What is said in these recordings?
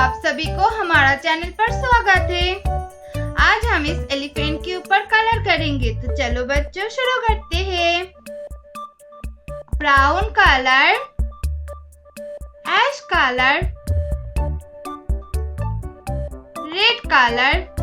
आप सभी को हमारा चैनल पर स्वागत है। आज हम इस एलिफेंट के ऊपर कलर करेंगे, तो चलो बच्चों शुरू करते हैं। Brown colour, ash colour, red colour,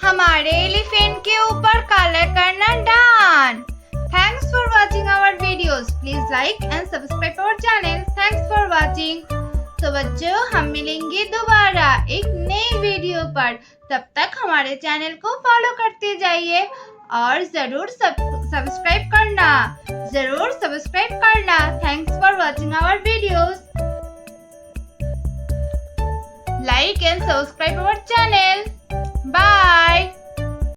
हमारे एलिफेंट के ऊपर कलर करना done. Thanks for watching our videos. Please like and subscribe our channel. Thanks for watching. तो बच्चों, हम मिलेंगे दोबारा एक नई वीडियो पर। तब तक हमारे चैनल को फॉलो करते जाइए और जरूर सब्सक्राइब करना। Thanks for watching our videos. Like and subscribe our channel. Bye.